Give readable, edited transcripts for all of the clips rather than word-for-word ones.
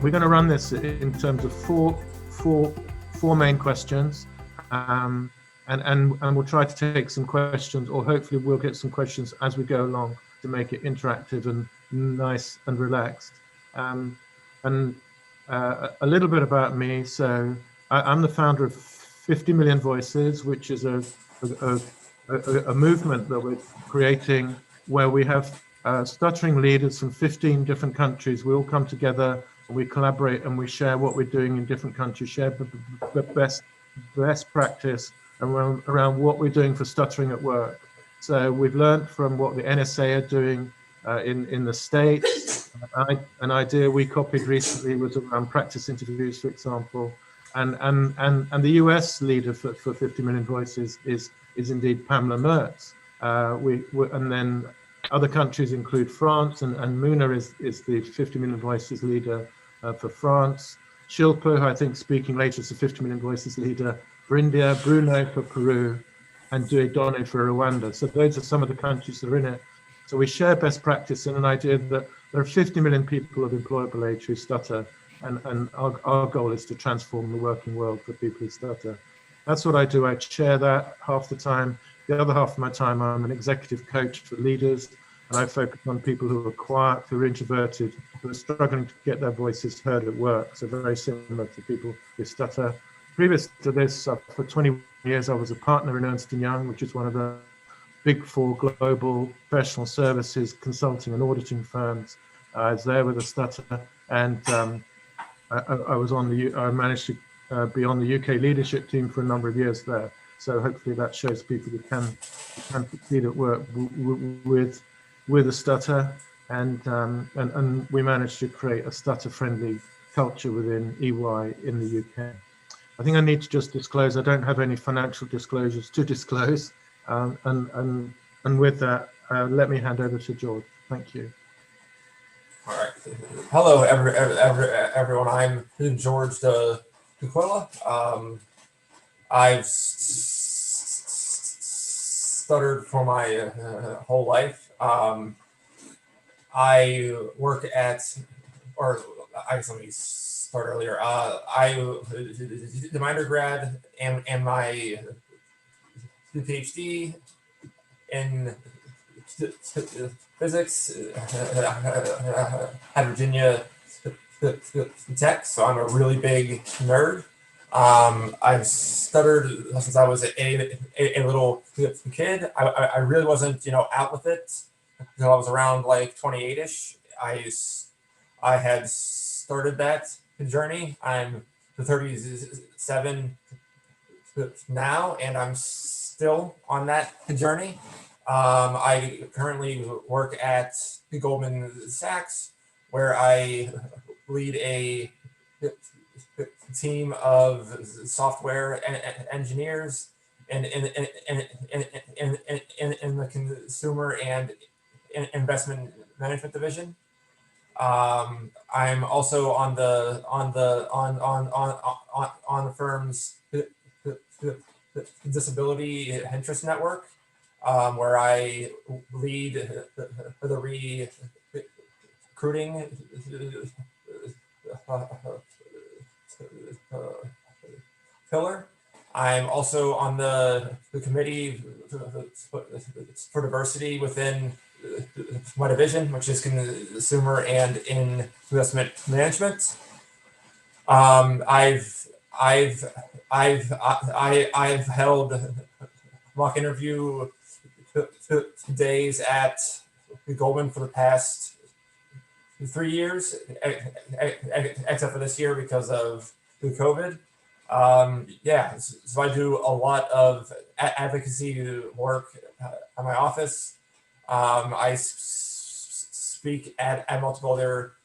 We're going to run this in terms of four main questions, and we'll try to take some questions, or hopefully we'll get some questions as we go along to make it interactive and nice and relaxed. A little bit about me. So I'm the founder of 50 Million Voices, which is a movement that we're creating where we have stuttering leaders from 15 different countries. We all come together and we collaborate and we share what we're doing in different countries, share best practice around what we're doing for stuttering at work. So we've learned from what the NSA are doing in the States. An idea we copied recently was around practice interviews, for example, and the US leader for 50 Million Voices is indeed Pamela Mertz. And then other countries include France, and Mounah is the 50 Million Voices leader for France. Shilpa, who I think speaking later, is the 50 Million Voices leader for India, Bruno for Peru, and Dieudonné for Rwanda. So those are some of the countries that are in it. So we share best practice and an idea that there are 50 million people of employable age who stutter, and our goal is to transform the working world for people who stutter. That's what I do. I share that half the time. The other half of my time, I'm an executive coach for leaders, and I focus on people who are quiet, who are introverted, who are struggling to get their voices heard at work. So very similar to people who stutter. Previous to this, for 20 years, I was a partner in Ernst & Young, which is one of the big four global professional services, consulting and auditing firms. I was there with a stutter, and I managed to be on the UK leadership team for a number of years there. So hopefully that shows people who can succeed at work with a stutter, and we managed to create a stutter-friendly culture within EY in the UK. I think I need to just disclose I don't have any financial disclosures to disclose, and with that, let me hand over to George. Thank you. All right. Hello, everyone. I'm George Daquila. I've stuttered for my whole life. I work at, or I guess let me start earlier. I did my undergrad and my Ph.D. in physics at Virginia Tech, so I'm a really big nerd. I've stuttered since I was a little kid. I really wasn't, out with it until I was around like 28-ish. I had started that journey. I'm 37 now, and I'm still on that journey. I currently work at Goldman Sachs, where I lead a team of software engineers in the consumer and investment management division. I'm also on the firm's disability interest network, where I lead the recruiting pillar. I'm also on the committee for diversity within my division, which is consumer and investment management. I've held mock interview days at Goldman for the past 3 years, except for this year because of COVID. So I do a lot of advocacy work at my office. I speak at multiple other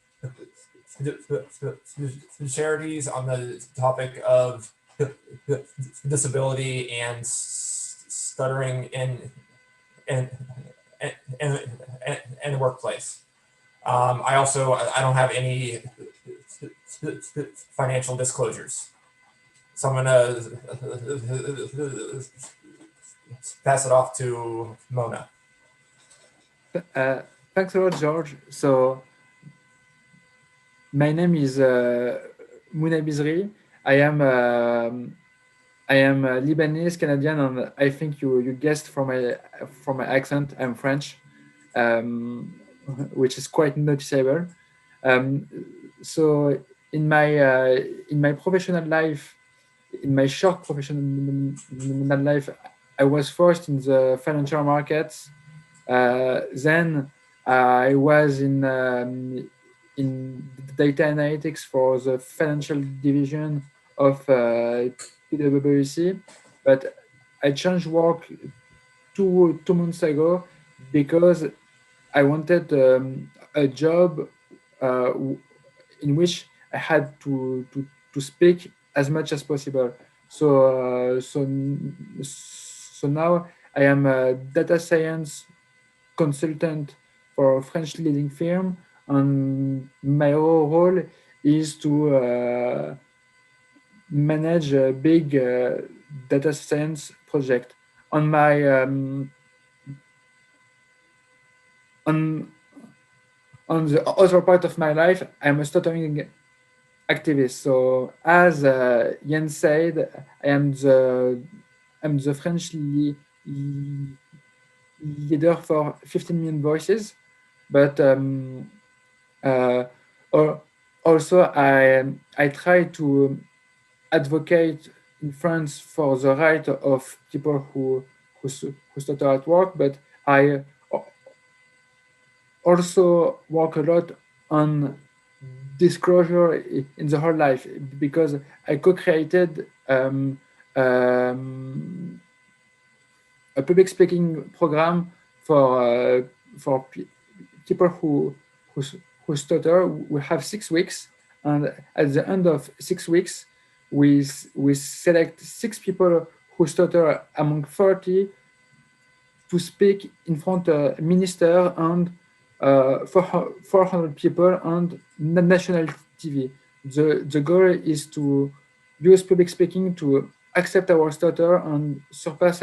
charities on the topic of disability and stuttering in the workplace. I don't have any financial disclosures, so I'm gonna pass it off to Mounah. Thanks a lot, George. So My name is Mounah Bizri. I am Lebanese Canadian, and I think you guessed from my accent, I'm French, um, which is quite noticeable. Um, so in my professional life, in my short professional life, I was first in the financial markets. Then I was in data analytics for the financial division of PwC, but I changed work two months ago because I wanted a job uh, in which I had to speak as much as possible. So now I am a data science consultant for a French leading firm, and my role is to manage a big data science project. On my on on the other part of my life, I'm a stuttering activist. So as Iain said, I'm the French leader for 15 million voices, but uh, also I try to advocate in France for the right of people who stutter at work, but I also work a lot on disclosure in the whole life because I co-created a public speaking program for people who stutter. We have 6 weeks, and at the end of 6 weeks, we select 6 people who stutter among 30 to speak in front of a minister and 400 people on national TV. The goal is to use public speaking to accept our stutter and surpass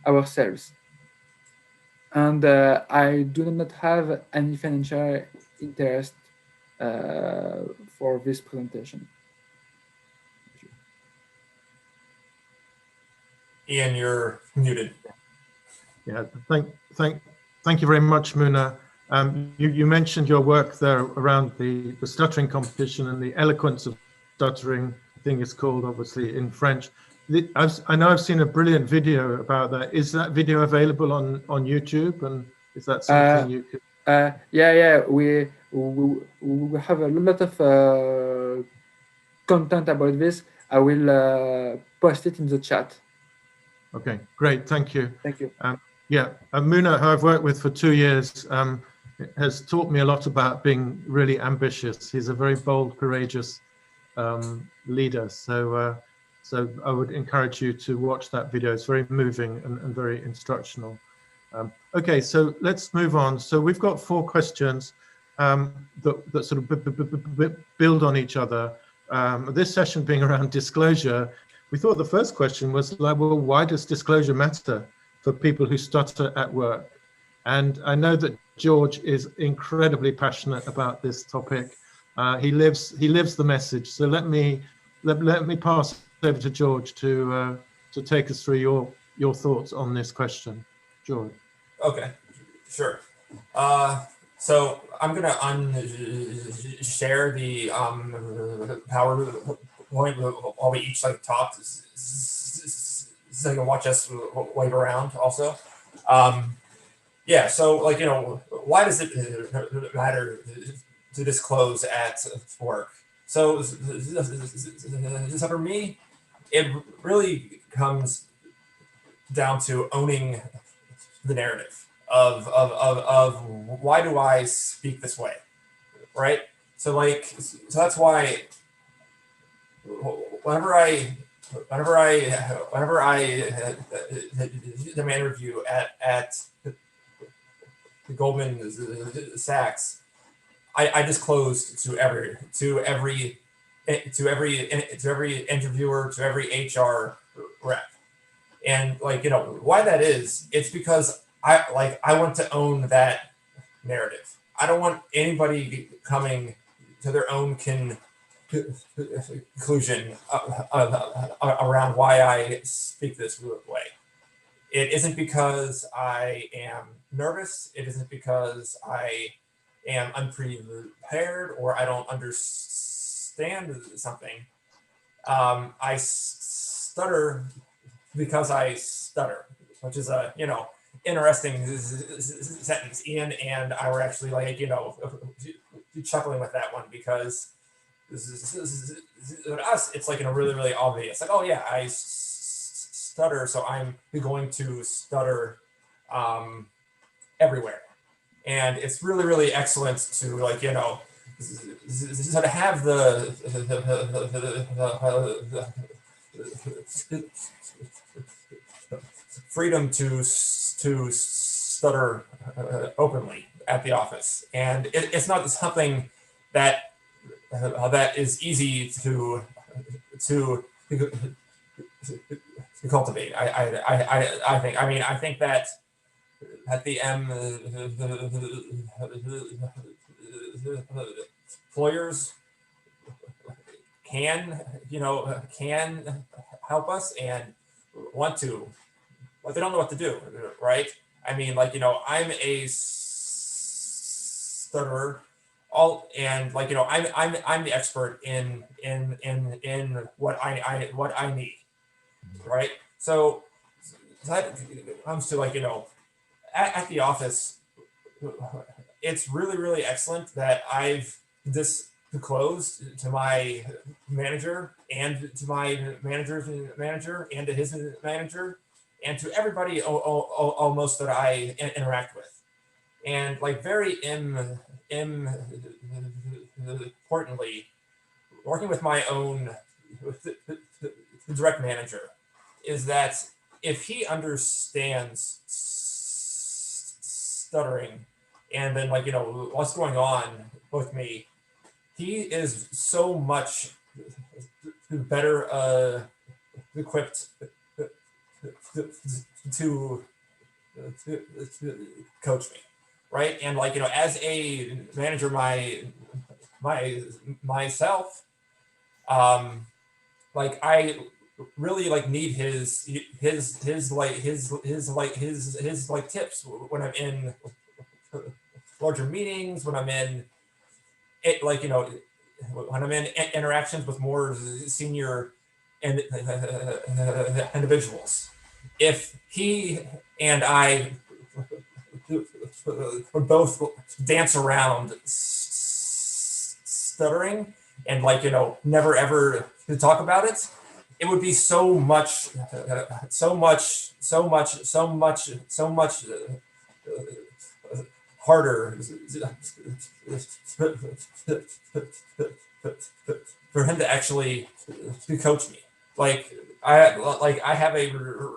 ourselves. And I do not have any financial interest for this presentation. Iain, you're muted. Yeah, thank you very much, Mounah. You mentioned your work there around the stuttering competition and the eloquence of stuttering, I think it's called, obviously, in French. I know I've seen a brilliant video about that. Is that video available on YouTube? And is that something you could? Yeah. We have a lot of content about this. I will post it in the chat. Okay, great. Thank you. Thank you. Yeah, Mounah, who I've worked with for 2 years, has taught me a lot about being really ambitious. He's a very bold, courageous leader. So I would encourage you to watch that video. It's very moving and very instructional. Okay, so let's move on. So we've got 4 questions that sort of build on each other. This session being around disclosure, we thought the first question was like, well, why does disclosure matter for people who stutter at work? And I know that George is incredibly passionate about this topic. He lives the message. So let me pass over to George to take us through your thoughts on this question. George. Okay, sure. So I'm gonna share the PowerPoint while we each like talk, so you can watch us wave around also. Yeah. So like why does it matter to disclose at work? So for me, it really comes down to owning the narrative of why do I speak this way, right? So that's why whenever I did my interview at the Goldman Sachs, I disclosed to every interviewer, to every HR rep. And why that is, it's because I want to own that narrative. I don't want anybody coming their own conclusion around why I speak this way. It isn't because I am nervous. It isn't because I am unprepared or I don't understand something. I stutter because I stutter, which is a, interesting sentence. Ian and I were actually like, chuckling with that one because with us, it's like really, really obvious. Like, oh yeah, I stutter, so I'm going to stutter everywhere. And it's really, really excellent to like, sort of have the freedom to stutter openly at the office, and it's not something that is easy to cultivate. I think. I mean, I think that at the employers can help us and want to, but they don't know what to do, right? I mean, like, I'm a stutterer, I'm the expert in what I need, right? So that comes to like, at the office, it's really, really excellent that I've disclosed to my manager and to my manager's manager and to his manager and to everybody almost that I interact with. And like very importantly, working with my own direct manager is that if he understands stuttering and then like, what's going on with me, he is so much better equipped to coach me, right? And like, as a manager, myself, like I really like need his tips when I'm in larger meetings, when I'm in it, like, when I'm in interactions with more senior individuals. If he and I both dance around stuttering and like, never ever talk about it, it would be so much harder for him to actually coach me. Like I have a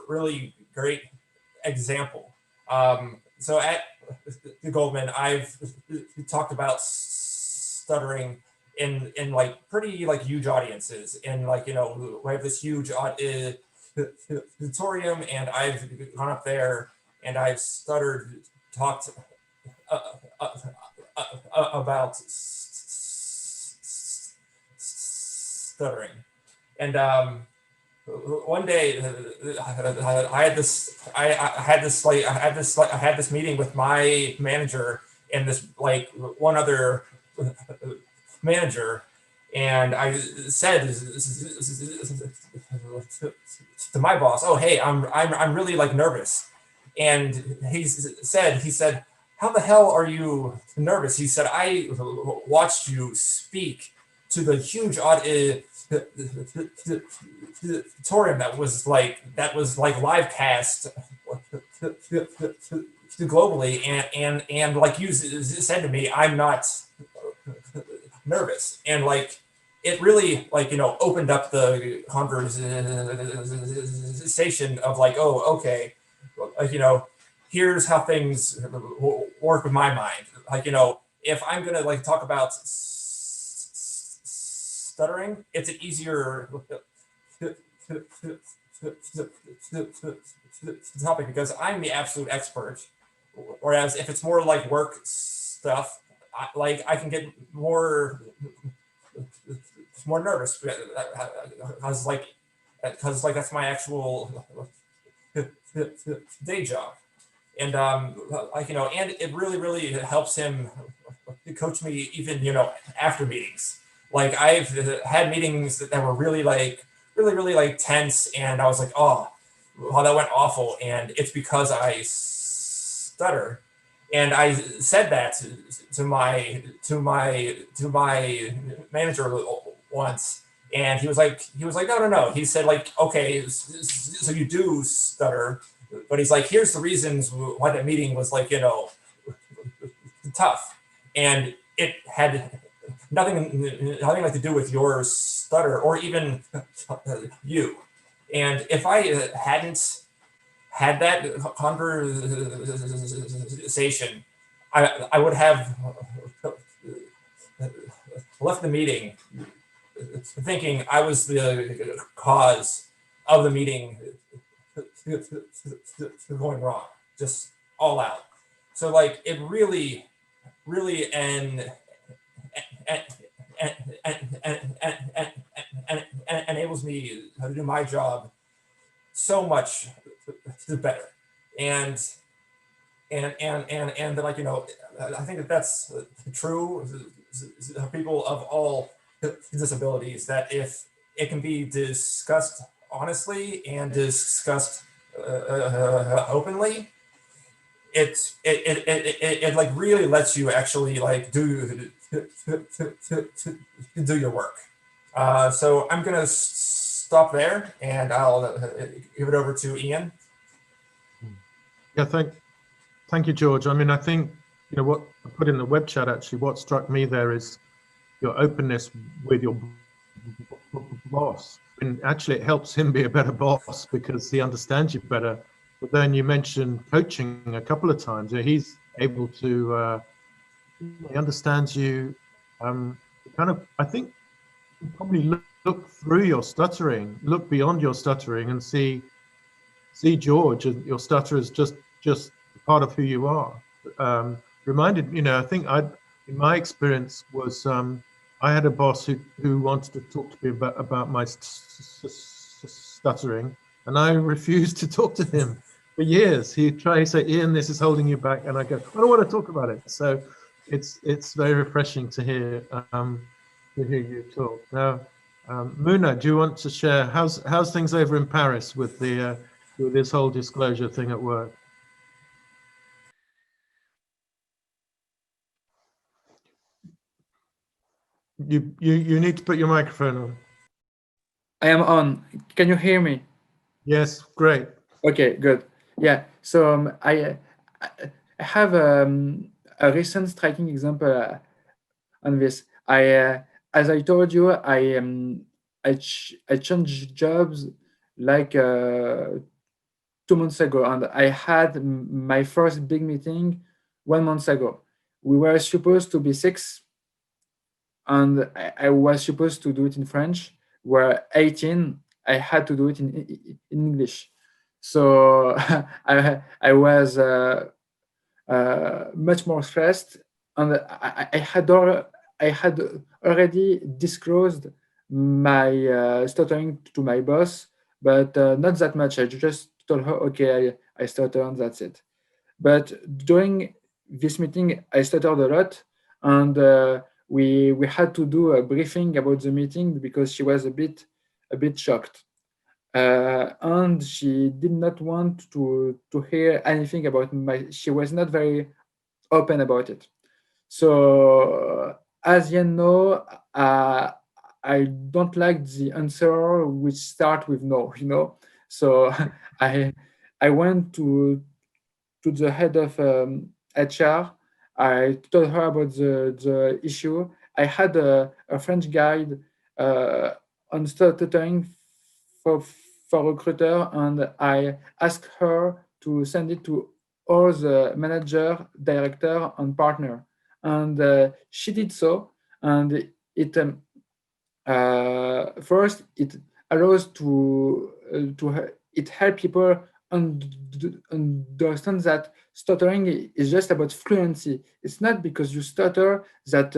really great example. So at the Goldman, I've talked about stuttering in like pretty like huge audiences, and like, we have this huge auditorium, and I've gone up there and I've talked about stuttering. And one day I had this meeting with my manager and this like one other manager, and I said to my boss, "Oh, hey, I'm really like nervous." And he said, "How the hell are you nervous?" He said, "I watched you speak to the huge auditorium that was like live cast globally, and like you said to me, I'm not nervous." And like it really like, opened up the conversation of like, oh, okay, like, here's how things work with my mind. Like, if I'm gonna like talk about stuttering, it's an easier topic because I'm the absolute expert. Whereas if it's more like work stuff, I can get more nervous because that's my actual day job. And and it really helps him coach me even, after meetings. Like I've had meetings that were really tense, and I was like, oh, that went awful. And it's because I stutter. And I said that to my manager once, and he was like, no. He said, like, okay, so you do stutter, but he's like, here's the reasons why that meeting was tough, and it had nothing to do with your stutter or even you. And if I hadn't had that conversation, I would have left the meeting thinking I was the cause of the meeting going wrong, just all out. So like it really enables me to do my job so much better. And like, I think that's true of people of all disabilities, that if it can be discussed honestly and discussed openly, it like really lets you actually like do your work. So I'm gonna stop there, and I'll give it over to Iain. Yeah, thank you, George. I mean, I think, what I put in the web chat, actually, what struck me there is your openness with your boss. And actually, it helps him be a better boss because he understands you better. But then you mentioned coaching a couple of times. He's able to, he understands you. I think you probably look through your stuttering, look beyond your stuttering, and see George and your stutter is just part of who you are. Reminded, I think in my experience was, I had a boss who wanted to talk to me about my stuttering, and I refused to talk to him for years. He'd try to say, Iain, this is holding you back, and I go, I don't want to talk about it. So it's very refreshing to hear you talk. Now, Mounah, do you want to share how's things over in Paris with the with this whole disclosure thing at work? You need to put your microphone on. I am on. Can you hear me? Yes, great. Okay, good. Yeah. So I have a recent striking example on this. As I told you, I changed jobs like 2 months ago, and I had my first big meeting 1 month ago. We were supposed to be 6, and I was supposed to do it in French. We're 18. I had to do it in English. So I was much more stressed, and I had already disclosed my stuttering to my boss, but not that much. I just told her, okay, I stutter, and that's it. But during this meeting, I stuttered a lot, and we had to do a briefing about the meeting because she was a bit shocked. And she did not want to hear anything about she was not very open about it. So as you know, I don't like the answer which start with no, So I went to the head of HR. I told her about the issue. I had a French guide on stuttering for recruiter, and I asked her to send it to all the manager, director, and partner. And she did so. And it first it allows it help people understand that stuttering is just about fluency. It's not because you stutter that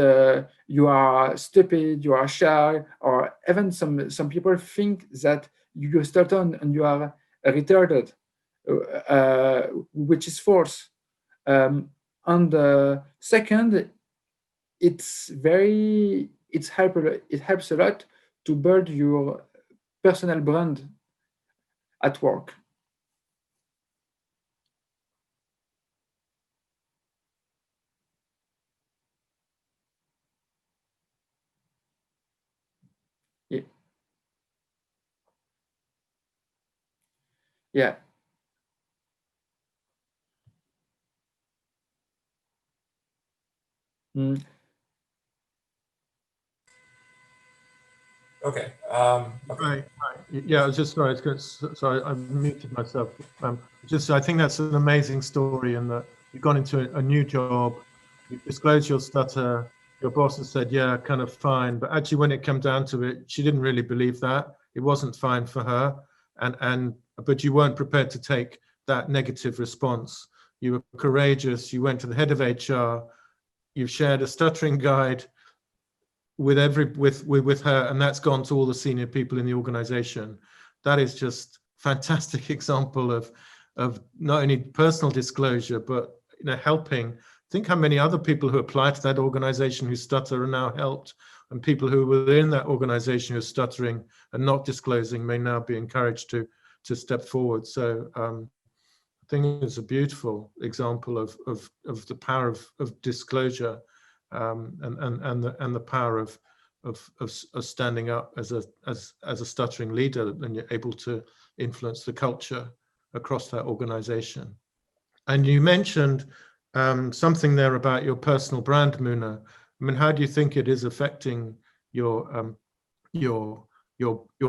you are stupid, you are shy, or even some people think that you stutter and you are retarded, which is false. And second, it helps a lot to build your personal brand at work. Yeah. Yeah. Mm. Okay. Okay. Right. Yeah, I was just sorry. Sorry, I muted myself. I think that's an amazing story, and that you've gone into a new job, you disclosed your stutter. Your boss has said, "Yeah, kind of fine," but actually, when it came down to it, she didn't really believe that it wasn't fine for her, but you weren't prepared to take that negative response. You were courageous. You went to the head of HR. You've shared a stuttering guide with her, and that's gone to all the senior people in the organization. That is just fantastic example of not only personal disclosure, but helping. Think how many other people who apply to that organization who stutter are now helped, and people who were in that organization who are stuttering and not disclosing may now be encouraged to step forward. So I think it's a beautiful example of the power of disclosure, and the power of standing up as a stuttering leader, and you're able to influence the culture across that organization. And you mentioned something there about your personal brand, Mounah. I mean, how do you think it is affecting your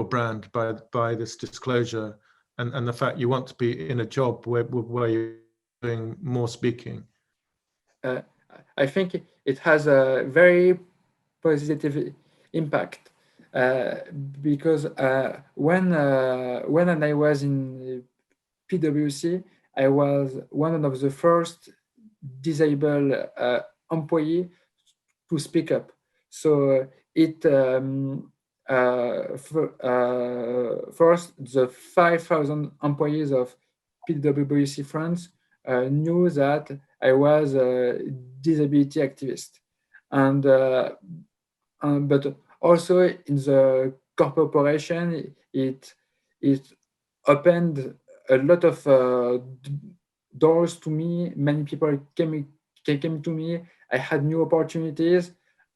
brand by this disclosure, and the fact you want to be in a job where you're doing more speaking? I think it has a very positive impact because when I was in PwC, I was one of the first disabled employee to speak up. So first, the 5,000 employees of PwC France knew that I was a disability activist, but also in the corporation, it opened a lot of doors to me. Many people came to me. I had new opportunities,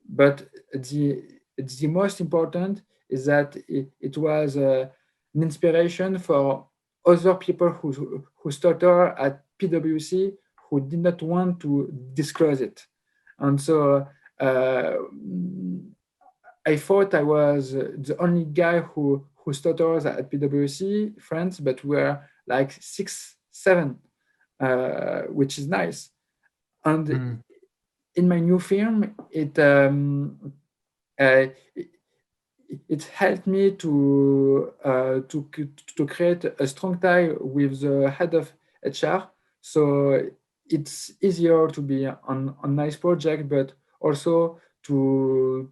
but the most important is that it was an inspiration for other people who stutter at PwC who did not want to disclose it. And so I thought I was the only guy who stutters at PwC France, but we're like 6, 7, which is nice. And in my new firm, it helped me to create a strong tie with the head of HR. So it's easier to be on a nice project, but also to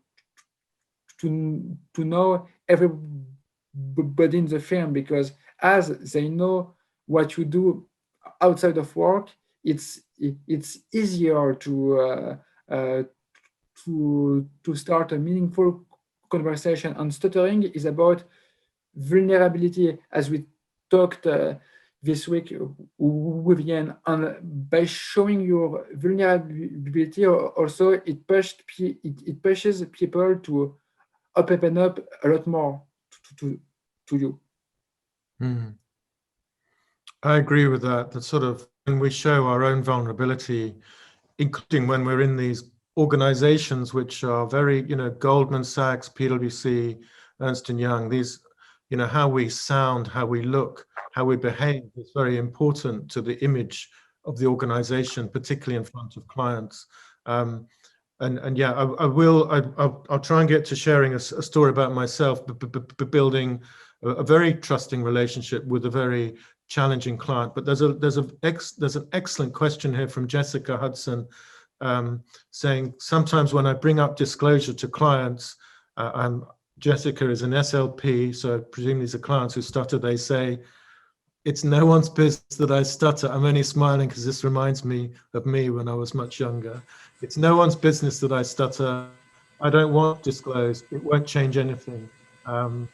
know everybody in the firm, because as they know what you do outside of work, it's easier to start a meaningful conversation. And stuttering is about vulnerability, as we talked this week with Iain. And by showing your vulnerability, also it pushes people to open up a lot more to you. I agree with that. That sort of, when we show our own vulnerability, including when we're in these organizations which are very, Goldman Sachs, PwC, Ernst & Young, these, how we sound, how we look, how we behave is very important to the image of the organization, particularly in front of clients. And yeah, I'll try and get to sharing a story about myself, building a very trusting relationship with a very challenging client. But there's an excellent question here from Jessica Hudson, saying sometimes when I bring up disclosure to clients, Jessica is an SLP, so presumably these are clients who stutter. They say, it's no one's business that I stutter. I'm only smiling because this reminds me of me when I was much younger. It's no one's business that I stutter. I don't want to disclose. It won't change anything. And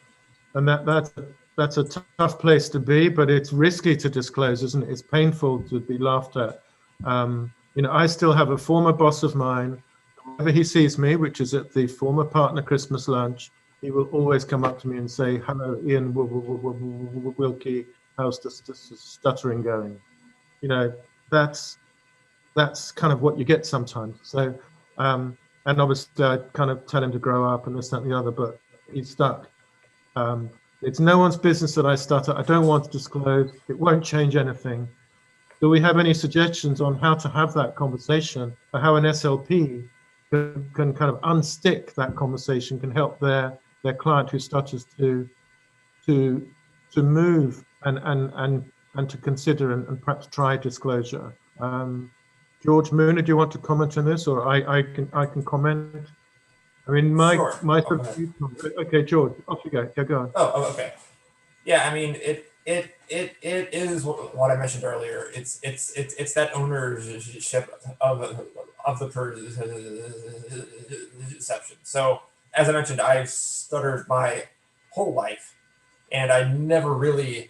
that's a tough place to be, but it's risky to disclose, isn't it? It's painful to be laughed at. You know, I still have a former boss of mine. Whenever he sees me, which is at the former partner Christmas lunch, he will always come up to me and say, "Hello, Iain Wilkie. How's the stuttering going?" You know, that's kind of what you get sometimes. So, and obviously I kind of tell him to grow up and this, that, and the other, but he's stuck. It's no one's business that I stutter. I don't want to disclose. It won't change anything. Do we have any suggestions on how to have that conversation, or how an SLP can kind of unstick that conversation, can help their client who stutters to move and to consider and perhaps try disclosure? George, Mounah, do you want to comment on this, or I can comment? I mean, Sure. Okay, George, off you go. Yeah, go on. Oh, okay. Yeah, I mean, it is what I mentioned earlier. It's that ownership of the perception. So, as I mentioned, I've stuttered my whole life, and I never really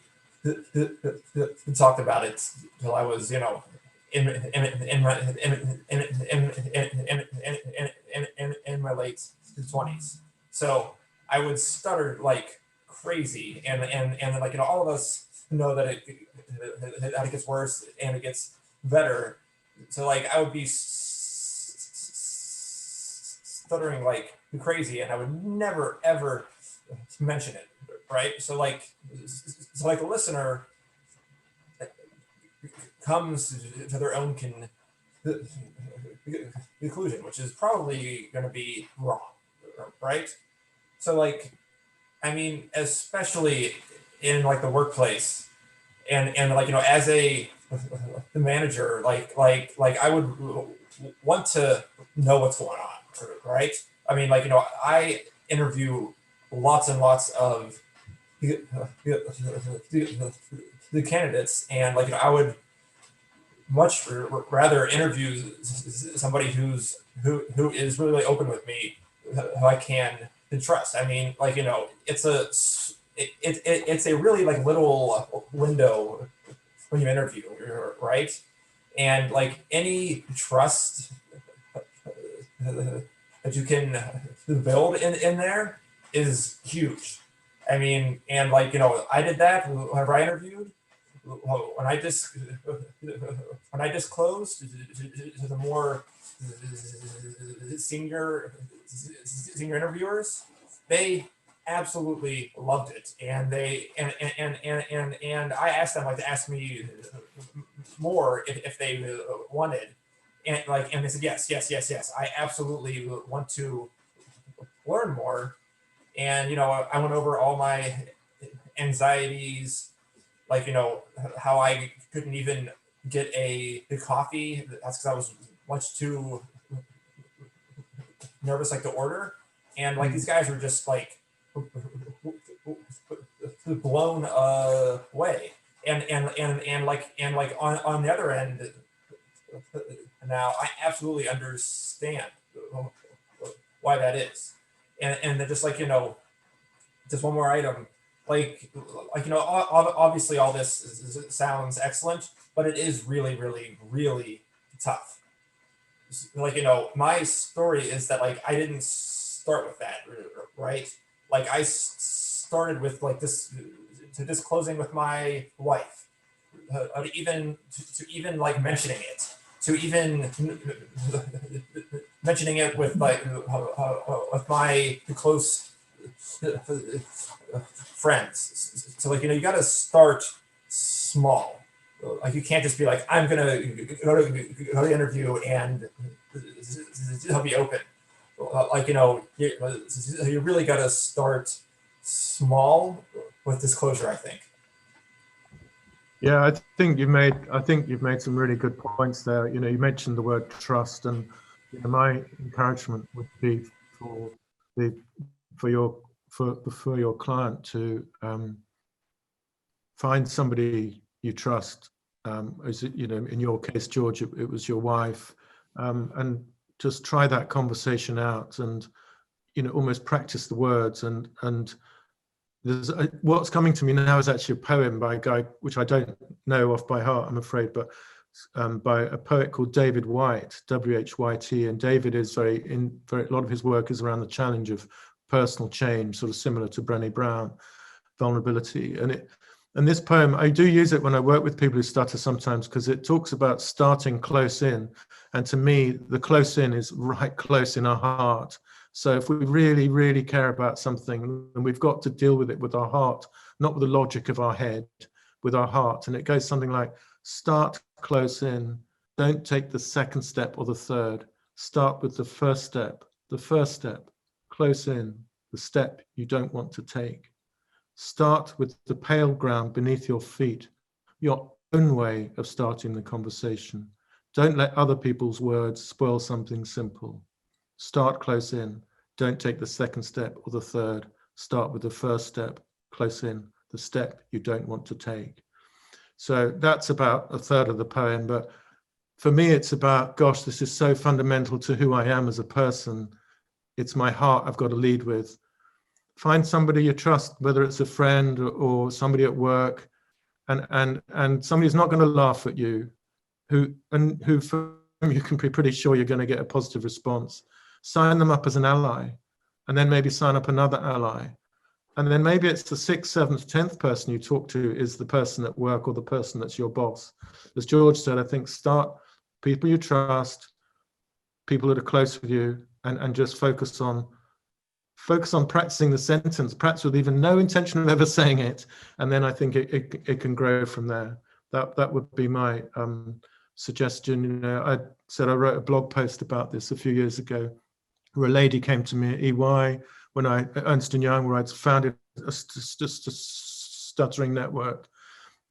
talked about it until I was, you know, in my late 20s. So I would stutter like crazy, and like, you know, all of us know that it gets worse and it gets better. So like I would be stuttering like crazy, and I would never ever mention it, right? So like a listener comes to their own conclusion, which is probably going to be wrong, right? So like, I mean, especially in like the workplace, and like, you know, as a manager, like I would want to know what's going on, right? I mean, like, you know, I interview lots and lots of the candidates, and like, you know, I would much rather interview somebody who is really open with me, who I can trust. I mean, like, you know, it's a really like little window when you interview, right? And like any trust that you can build in there is huge. I mean, and like, you know, I did that whenever I interviewed. When I disclosed to the more senior interviewers, they absolutely loved it, and I asked them like to ask me more if they wanted, and they said yes. I absolutely want to learn more, and you know, I went over all my anxieties. Like, you know, how I couldn't even get a coffee. That's because I was much too nervous, like, to order. And like these guys were just like blown away. And like on the other end, now I absolutely understand why that is. And they're just like, you know, just one more item. Like, you know, obviously all this sounds excellent, but it is really, really, really tough. Like, you know, my story is that like I didn't start with that, right? Like I started with like this to disclosing with my wife, even like mentioning it, to even mentioning it with like with my close friends. So like, you know, you got to start small. Like you can't just be like, I'm gonna go to the interview and I'll be open. Like, you know, you really got to start small with disclosure, I think. Yeah, I think you've made some really good points there. You know, you mentioned the word trust, and you know, my encouragement would be for the for your client to find somebody you trust. As you know, in your case, George, it was your wife, and just try that conversation out, and you know, almost practice the words. And there's what's coming to me now is actually a poem by a guy which I don't know off by heart, I'm afraid, but by a poet called David Whyte, W-H-Y-T, and David is a lot of his work is around the challenge of personal change, sort of similar to Brené Brown, vulnerability. And this poem, I do use it when I work with people who stutter sometimes, because it talks about starting close in. And to me, the close in is right close in our heart. So if we really, really care about something, then we've got to deal with it with our heart, not with the logic of our head, with our heart. And it goes something like, start close in, don't take the second step or the third. Start with the first step, close in, the step you don't want to take. Start with the pale ground beneath your feet, your own way of starting the conversation. Don't let other people's words spoil something simple. Start close in. Don't take the second step or the third. Start with the first step, close in, the step you don't want to take. So that's about a third of the poem. But for me, it's about, gosh, this is so fundamental to who I am as a person. It's my heart I've got to lead with. Find somebody you trust, whether it's a friend or somebody at work, and somebody who's not going to laugh at you, who from you can be pretty sure you're going to get a positive response. Sign them up as an ally, and then maybe sign up another ally. And then maybe it's the 6th, 7th, 10th person you talk to is the person at work or the person that's your boss. As George said, I think start people you trust, people that are close with you, and just focus on practicing the sentence, perhaps with even no intention of ever saying it. And then I think it can grow from there. That would be my suggestion. You know, I said I wrote a blog post about this a few years ago, where a lady came to me at EY when Ernst & Young, where I'd founded a stuttering network.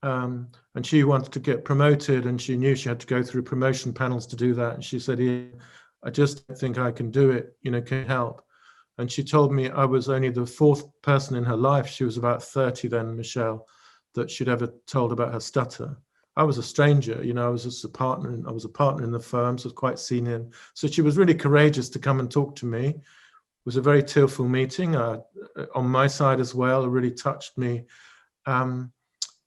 And she wanted to get promoted, and she knew she had to go through promotion panels to do that. And she said, "Iain, I just don't think I can do it, you know, can you help?" And she told me I was only the 4th person in her life, she was about 30 then, Michelle, that she'd ever told about her stutter. I was a stranger, you know, I was just a partner in the firm, so I was quite senior. So she was really courageous to come and talk to me. It was a very tearful meeting on my side as well. It really touched me. And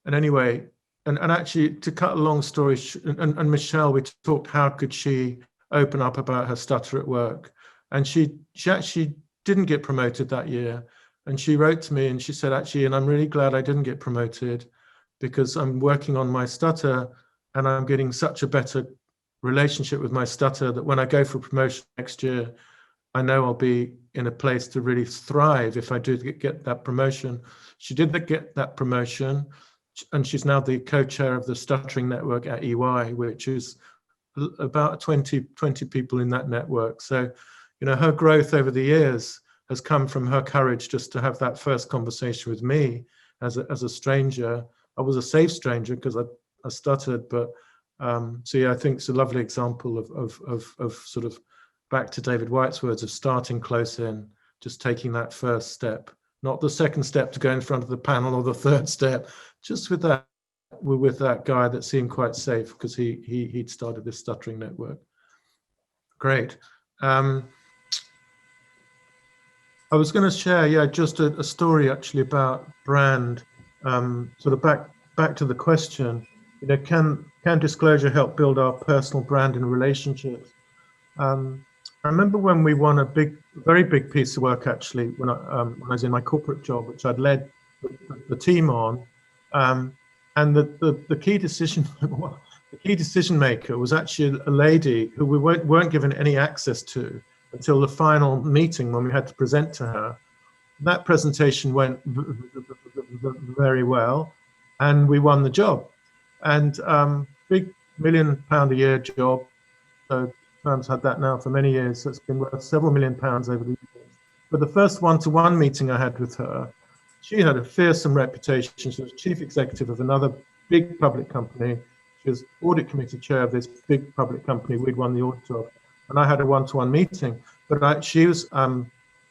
anyway, and actually, to cut a long story, and Michelle, we talked, how could she open up about her stutter at work? And she actually didn't get promoted that year. And she wrote to me and she said, actually, and I'm really glad I didn't get promoted, because I'm working on my stutter and I'm getting such a better relationship with my stutter that when I go for promotion next year, I know I'll be in a place to really thrive if I do get that promotion. She did get that promotion, and she's now the co-chair of the Stuttering Network at EY, which is about 20 people in that network. So, you know, her growth over the years has come from her courage just to have that first conversation with me as a stranger. I was a safe stranger because I stuttered, but so yeah, I think it's a lovely example of sort of, back to David Whyte's words, of starting close in, just taking that first step, not the second step to go in front of the panel or the third step, just with that guy that seemed quite safe because he'd started this stuttering network. Great. I was going to share, yeah, just a story actually about brand. Sort of back to the question, you know, can disclosure help build our personal brand in relationships? I remember when we won a very big piece of work actually when I was in my corporate job, which I'd led the team on, and the key decision maker was actually a lady who we weren't given any access to until the final meeting when we had to present to her. That presentation went very well, and we won the job. And big £1 million a year job. So firms had that now for many years. So it's been worth several £1 million over the years. But the first one-to-one meeting I had with her, she had a fearsome reputation. She was chief executive of another big public company. She was audit committee chair of this big public company we'd won the audit of. And I had a one-to-one meeting, but she was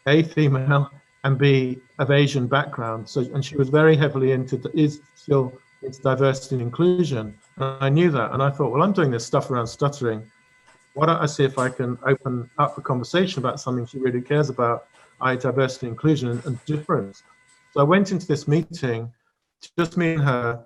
A, female, and B, of Asian background. So, and she was very heavily is still into diversity and inclusion. And I knew that. And I thought, well, I'm doing this stuff around stuttering. Why don't I see if I can open up a conversation about something she really cares about, i.e. diversity, inclusion, and difference. So I went into this meeting, just me and her,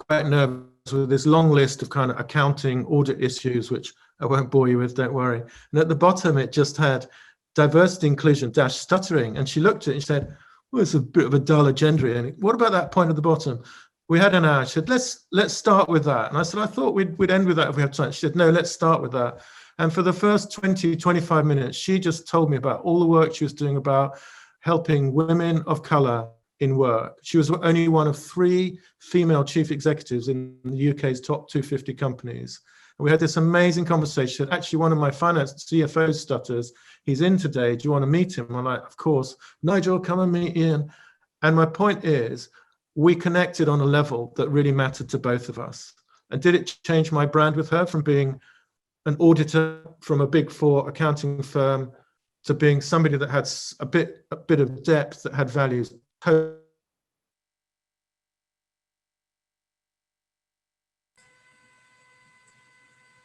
quite nervous, with this long list of kind of accounting audit issues, which I won't bore you with, don't worry. And at the bottom, it just had diversity, inclusion, stuttering. And she looked at it and said, well, it's a bit of a dull agenda. And what about that point at the bottom? We had an hour. She said, let's start with that. And I said, I thought we'd end with that if we had time. She said, no, let's start with that. And for the first 20, 25 minutes, she just told me about all the work she was doing about helping women of color in work. She was only one of 3 female chief executives in the UK's top 250 companies. And we had this amazing conversation. Actually, one of my finance CFO stutters, he's in today. Do you want to meet him? I'm like, of course. Nigel, come and meet Iain. And my point is, we connected on a level that really mattered to both of us. And did it change my brand with her from being an auditor from a Big 4 accounting firm to being somebody that had a bit of depth, that had values?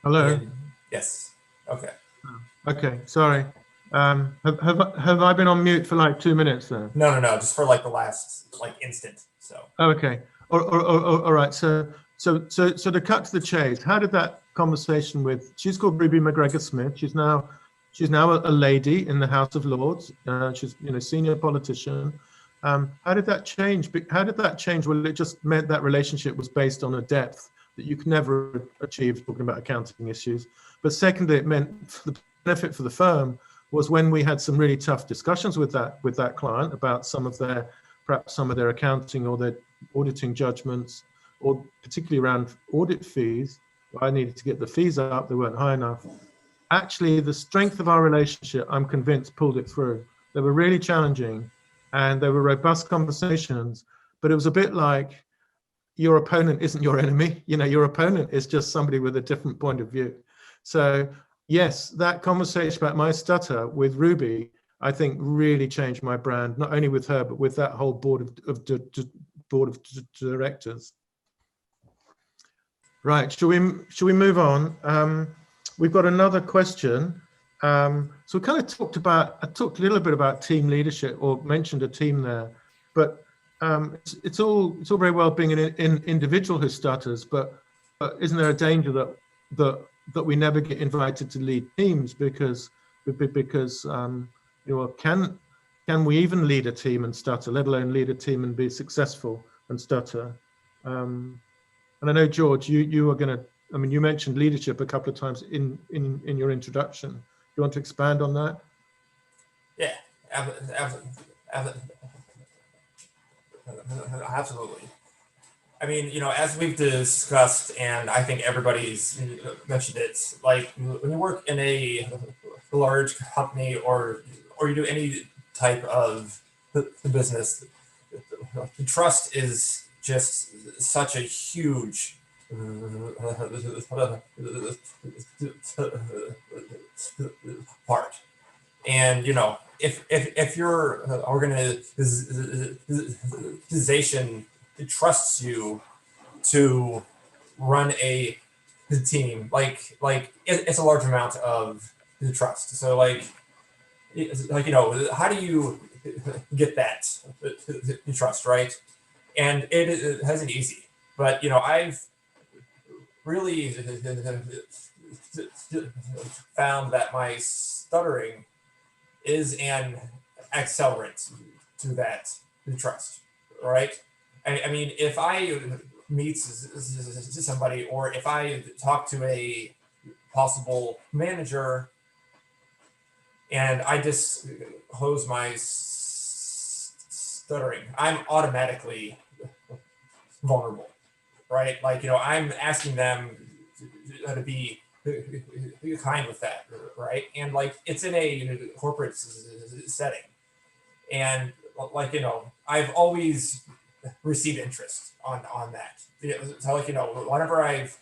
Hello? Yes. Okay. Okay, sorry. Have I been on mute for like 2 minutes then? No, just for like the last instant. So. Okay. All right. So to cut to the chase, how did that conversation with? She's called Ruby McGregor Smith. She's now a lady in the House of Lords. She's senior politician. How did that change? How did that change? Well, it just meant that relationship was based on a depth that you could never achieve talking about accounting issues. But secondly, it meant the benefit for the firm was when we had some really tough discussions with that client about perhaps some of their accounting or their auditing judgments, or particularly around audit fees. I needed to get the fees up, they weren't high enough. Actually, the strength of our relationship, I'm convinced, pulled it through. They were really challenging and they were robust conversations, but it was a bit like your opponent isn't your enemy. Your opponent is just somebody with a different point of view. So yes, that conversation about my stutter with Ruby, I think really changed my brand, not only with her, but with that whole board of directors. Right, shall we move on? We've got another question. So we kind of talked a little bit about team leadership, or mentioned a team there, but it's all very well being an individual who stutters, but isn't there a danger that we never get invited to lead teams because can we even lead a team and stutter, let alone lead a team and be successful and stutter? And I know, George, you are going to, you mentioned leadership a couple of times in your introduction. Do you want to expand on that? Yeah, absolutely. As we've discussed, and I think everybody's mentioned it, like when you work in a large company or you do any type of business, trust is just such a huge part. And if your organization trusts you to run a team, like it's a large amount of trust. So how do you get that trust, right? And it isn't easy, but I've really found that my stuttering is an accelerant to that trust, right? If I meet somebody, or if I talk to a possible manager and I disclose my stuttering, I'm automatically vulnerable, right? I'm asking them to be kind with that, right? And it's in a corporate setting, and I've always received interest on that. So like, whenever I've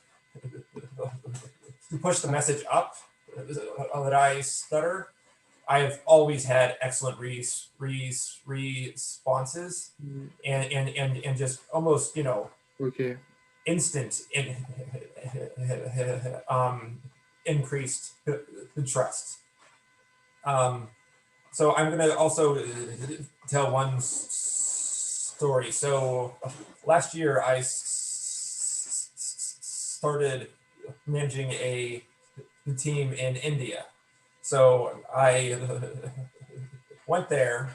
pushed the message up that I stutter, I've always had excellent responses and just almost, Okay. instant increased trust. So I'm going to also tell one story. So last year I started managing a team in India. So I went there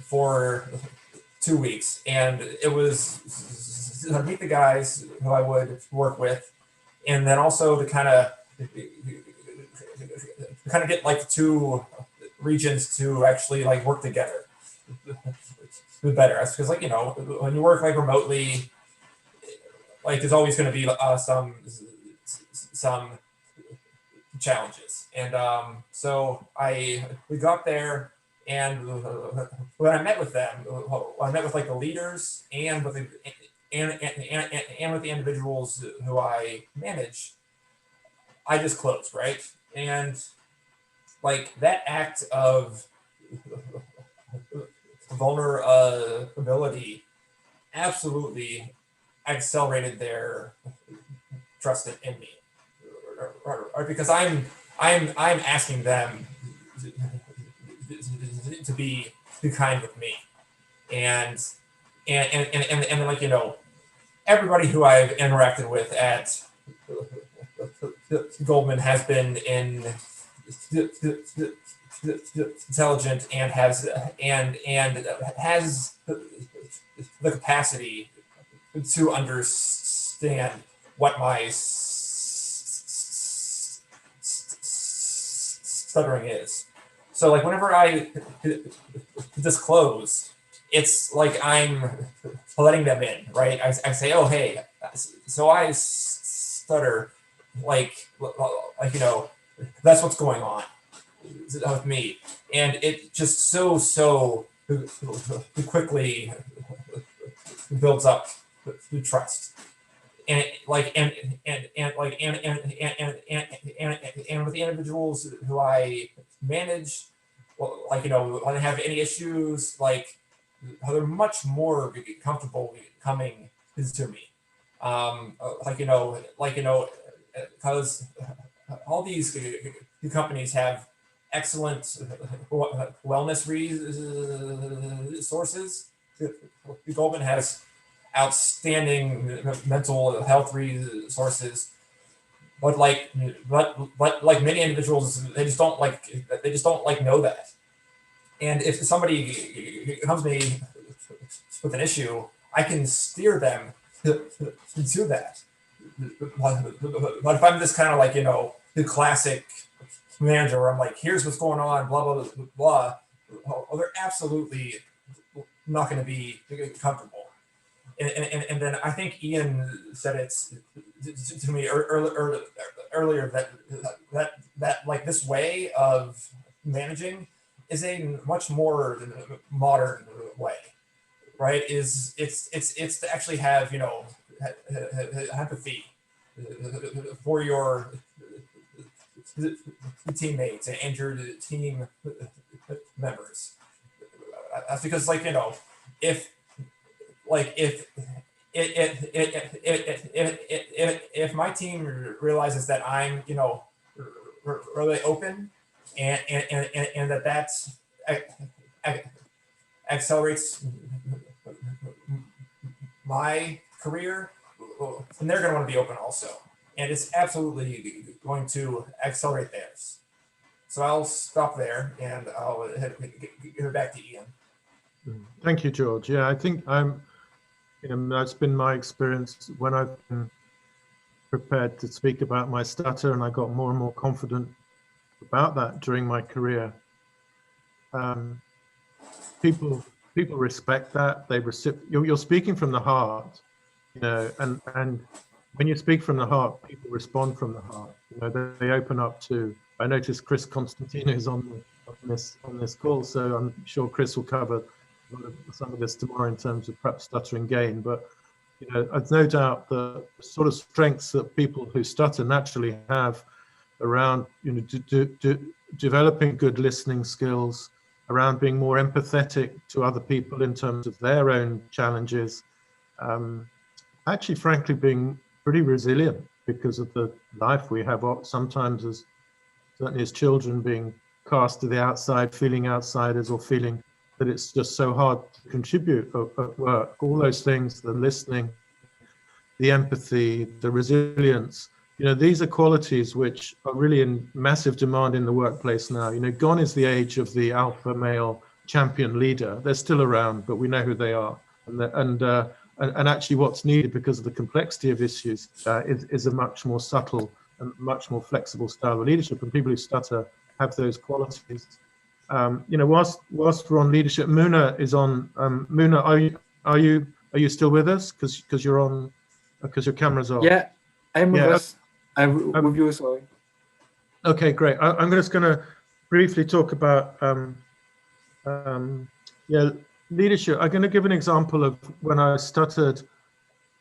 for 2 weeks, and it was to meet the guys who I would work with, and then also to kind of get like the two regions to actually like work together better. Because like, when you work like remotely, like there's always going to be some challenges. And so we got there, and when I met with them, I met with like the leaders and with the and with the individuals who I manage, I just closed, right? And like that act of vulnerability absolutely accelerated their trust in me, or because I'm asking them to be kind with me, and like, everybody who I've interacted with at Goldman has been intelligent and has the capacity to understand what my stuttering is. So like whenever I disclose, it's like I'm letting them in, right? I say, oh, hey, so I stutter, like, that's what's going on with me. And it just so quickly builds up the trust. And with the individuals who I manage, well, like, when they have any issues, like, they're much more comfortable coming to me. Because all these companies have excellent wellness resources. Goldman has outstanding mental health resources, but like many individuals, they just don't know that. And if somebody comes to me with an issue, I can steer them to that. But if I'm this kind of like, the classic manager where I'm like, here's what's going on, blah, blah, blah, blah, well, they're absolutely not going to be comfortable. And then I think Iain said it to me earlier that like this way of managing is a much more modern way, right? It's to actually have, empathy for your teammates and your team members. That's because, like, if my team realizes that I'm, really open and that accelerates my career, then they're going to want to be open also. And it's absolutely going to accelerate theirs. So I'll stop there and I'll give it back to Iain. Thank you, George. Yeah, I think that's been my experience when I've been prepared to speak about my stutter, and I got more and more confident about that during my career. People respect that. You're speaking from the heart, and when you speak from the heart, people respond from the heart. They open up too. I noticed Chris Constantino is on this call, so I'm sure Chris will cover some of this tomorrow in terms of perhaps stuttering gain, but I've no doubt the sort of strengths that people who stutter naturally have around developing good listening skills, around being more empathetic to other people in terms of their own challenges, actually frankly being pretty resilient because of the life we have sometimes as certainly as children being cast to the outside, feeling outsiders, or feeling that it's just so hard to contribute at work. All those things, the listening, the empathy, the resilience, these are qualities which are really in massive demand in the workplace now. Gone is the age of the alpha male champion leader. They're still around, but we know who they are. And actually what's needed because of the complexity of issues is a much more subtle and much more flexible style of leadership. And people who stutter have those qualities. Whilst we're on leadership, Mounah is on. Mounah, are you still with us? Because you're on, because your camera's off. Yeah, I'm with us. I'm with you. Sorry. Okay, great. I'm just going to briefly talk about leadership. I'm going to give an example of when I stuttered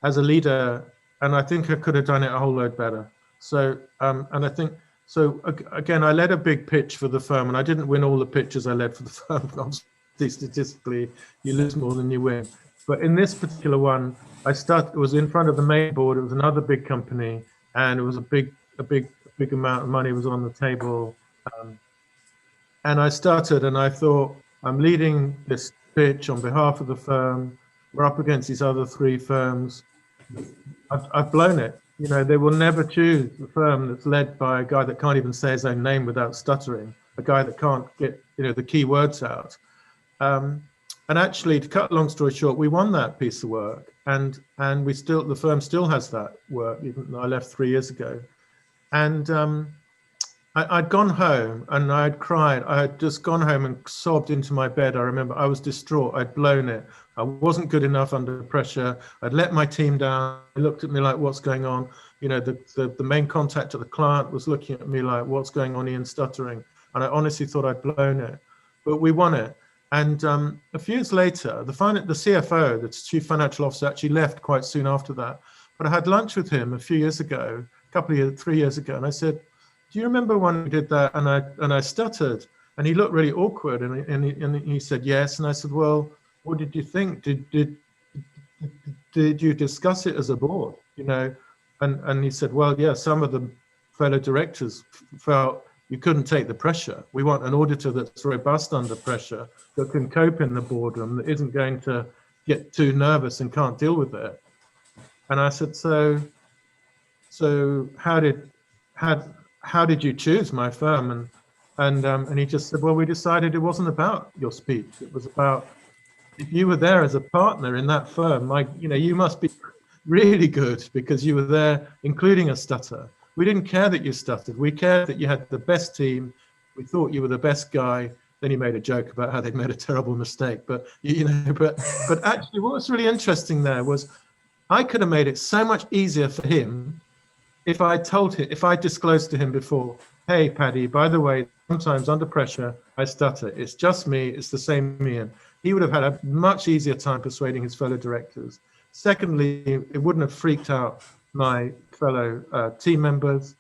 as a leader, and I think I could have done it a whole load better. So, and I think, so again, I led a big pitch for the firm, and I didn't win all the pitches I led for the firm. Obviously, statistically, you lose more than you win. But in this particular one, it was in front of the main board. It was another big company, and it was a big amount of money was on the table. And I stuttered, and I thought, I'm leading this pitch on behalf of the firm. We're up against these other three firms. I've blown it. They will never choose a firm that's led by a guy that can't even say his own name without stuttering, a guy that can't get, the key words out. And actually, to cut a long story short, we won that piece of work, and the firm still has that work, even though I left 3 years ago. And I'd gone home and I'd cried. I had just gone home and sobbed into my bed. I remember I was distraught. I'd blown it. I wasn't good enough under pressure. I'd let my team down. They looked at me like, what's going on? The main contact at the client was looking at me like, what's going on, Iain, stuttering? And I honestly thought I'd blown it, but we won it. And a few years later, the CFO, the chief financial officer, actually left quite soon after that. But I had lunch with him a few years ago, 3 years ago, and I said, do you remember when we did that? And I stuttered, and he looked really awkward, and he said yes. And I said, well, what did you think? Did you discuss it as a board? And he said, well, yeah, some of the fellow directors felt you couldn't take the pressure. We want an auditor that's robust under pressure, that can cope in the boardroom, that isn't going to get too nervous and can't deal with it. And I said, so how did you choose my firm? And he just said, well, we decided it wasn't about your speech. It was about, if you were there as a partner in that firm, you must be really good because you were there, including a stutter. We didn't care that you stuttered. We cared that you had the best team. We thought you were the best guy. Then he made a joke about how they'd made a terrible mistake. But but actually, what was really interesting there was I could have made it so much easier for him if I disclosed to him before, hey, Paddy, by the way, sometimes under pressure, I stutter. It's just me. It's the same Iain. He would have had a much easier time persuading his fellow directors. Secondly, it wouldn't have freaked out my fellow team members.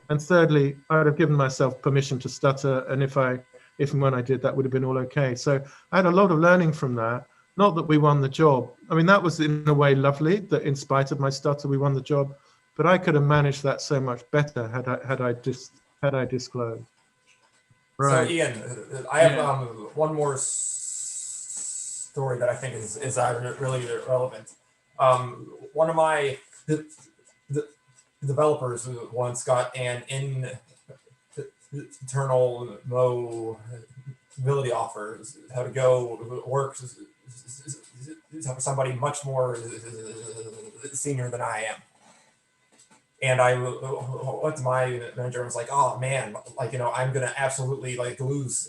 And thirdly, I would have given myself permission to stutter. And if and when I did, that would have been all okay. So I had a lot of learning from that. Not that we won the job. I mean, that was in a way lovely, that in spite of my stutter, we won the job. But I could have managed that so much better had I disclosed. Right. So Iain, I have one more story that I think is really relevant. One of my developers once got an internal mobility offer, how to go work for somebody much more senior than I am. And I went to my manager and was like, oh man, I'm going to absolutely lose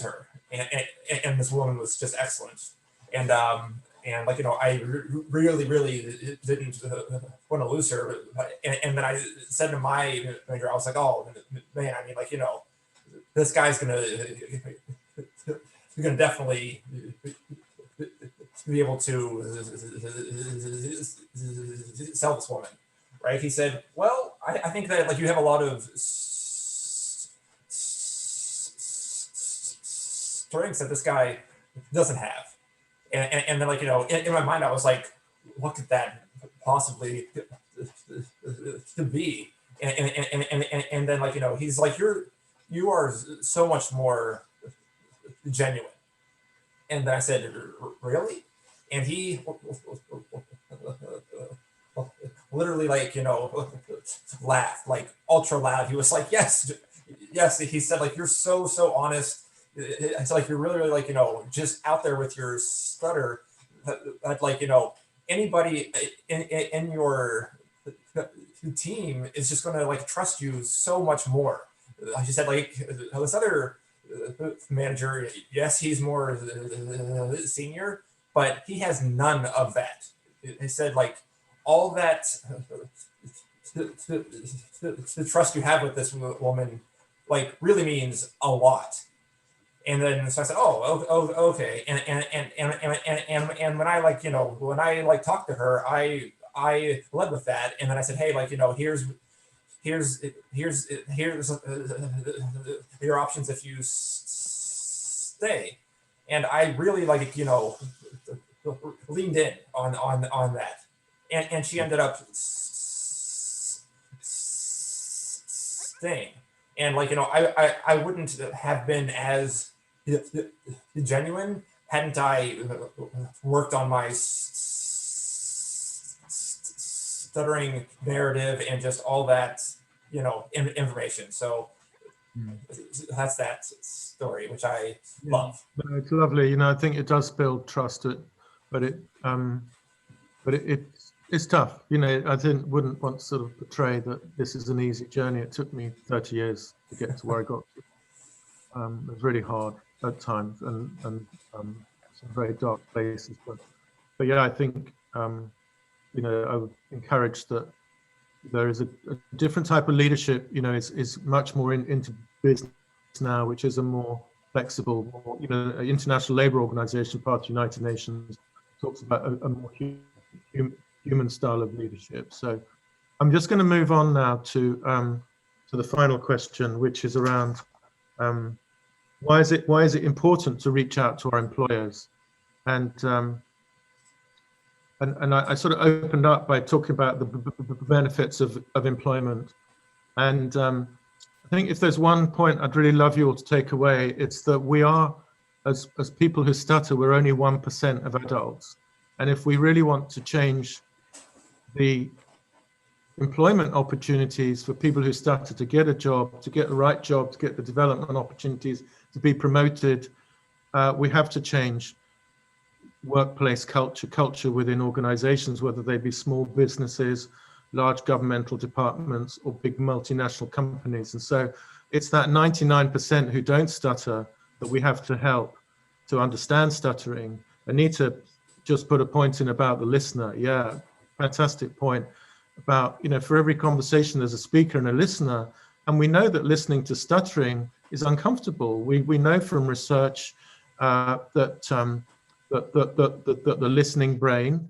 her. And this woman was just excellent. And I really didn't want to lose her. And then I said to my manager, I was like, oh man, this guy's going to going to definitely be able to sell this woman, right? He said, well, I think that like you have a lot of strengths that this guy doesn't have. And then like, you know, in my mind, I was like, what could that possibly be? And then like, you know, he's like, you are so much more genuine. And then I said, really? And he literally like, you know, laughed like ultra loud. He was like, yes. He said like, you're so honest. It's like, you're really like, you know, just out there with your stutter that like, you know, anybody in your team is just going to like trust you so much more. She said like this other manager, yes, he's more senior, but he has none of that. He said like all that the trust you have with this woman like really means a lot. And then so I said, oh, okay. And when I like, you know, when I like talked to her, I led with that. And then I said, hey, like, you know, here's your options if you stay. And I really like, you know, leaned in on that. And she ended up staying. And like, you know, I wouldn't have been as genuine hadn't I worked on my stuttering narrative and just all that, you know, information. So that's that story, which I love. It's lovely. You know, I think it does build trust, but it's tough. You know, I wouldn't want to sort of portray that this is an easy journey. It took me 30 years to get to where I got to. It was really hard at times and some very dark places. But yeah, I think, you know, I would encourage that there is a different type of leadership, you know, is much more into business now, which is a more flexible, more, you know, International Labour Organization, part of the United Nations, talks about a more human style of leadership. So I'm just going to move on now to the final question, which is around why is it important to reach out to our employers? And I sort of opened up by talking about the benefits of employment. And I think if there's one point I'd really love you all to take away, it's that we are, as people who stutter, we're only 1% of adults. And if we really want to change the employment opportunities for people who stutter to get a job, to get the right job, to get the development opportunities, to be promoted, we have to change workplace culture within organizations, whether they be small businesses, large governmental departments, or big multinational companies. And so it's that 99% who don't stutter that we have to help to understand stuttering. Anita just put a point in about the listener. Yeah, fantastic point about, you know, for every conversation there's a speaker and a listener, and we know that listening to stuttering is uncomfortable. We know from research that the listening brain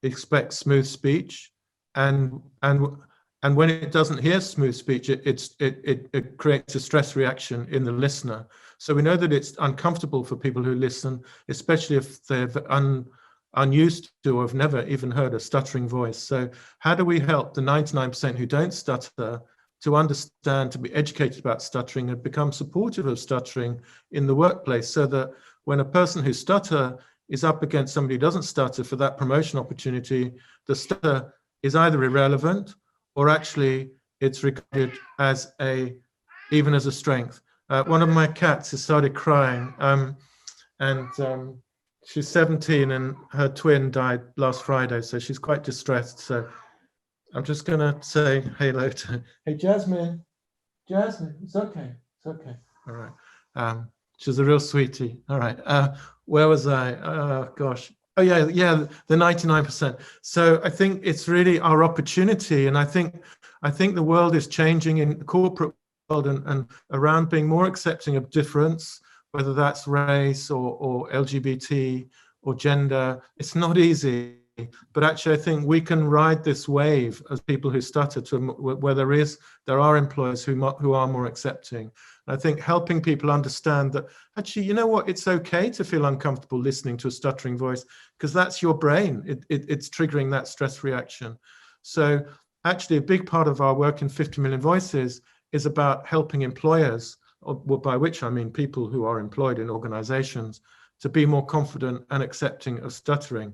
expects smooth speech, and when it doesn't hear smooth speech, it creates a stress reaction in the listener. So we know that it's uncomfortable for people who listen, especially if they're unused to or have never even heard a stuttering voice. So how do we help the 99% who don't stutter to understand, to be educated about stuttering and become supportive of stuttering in the workplace, so that when a person who stutter is up against somebody who doesn't stutter for that promotion opportunity, the stutter is either irrelevant or actually it's regarded as even as a strength. One of my cats has started crying, and she's 17 and her twin died last Friday, so she's quite distressed. So I'm just gonna say hello to, hey Jasmine, it's okay, all right. She's a real sweetie. All right, where was I? Oh gosh. Oh yeah, the 99%. So I think it's really our opportunity, and I think the world is changing in the corporate world and around, being more accepting of difference, whether that's race or LGBT or gender. It's not easy, but actually I think we can ride this wave as people who stutter to where there are employers who are more accepting. I think helping people understand that actually, you know what, it's okay to feel uncomfortable listening to a stuttering voice, because that's your brain. It's triggering that stress reaction. So actually a big part of our work in 50 Million Voices is about helping employers, or by which I mean people who are employed in organizations, to be more confident and accepting of stuttering.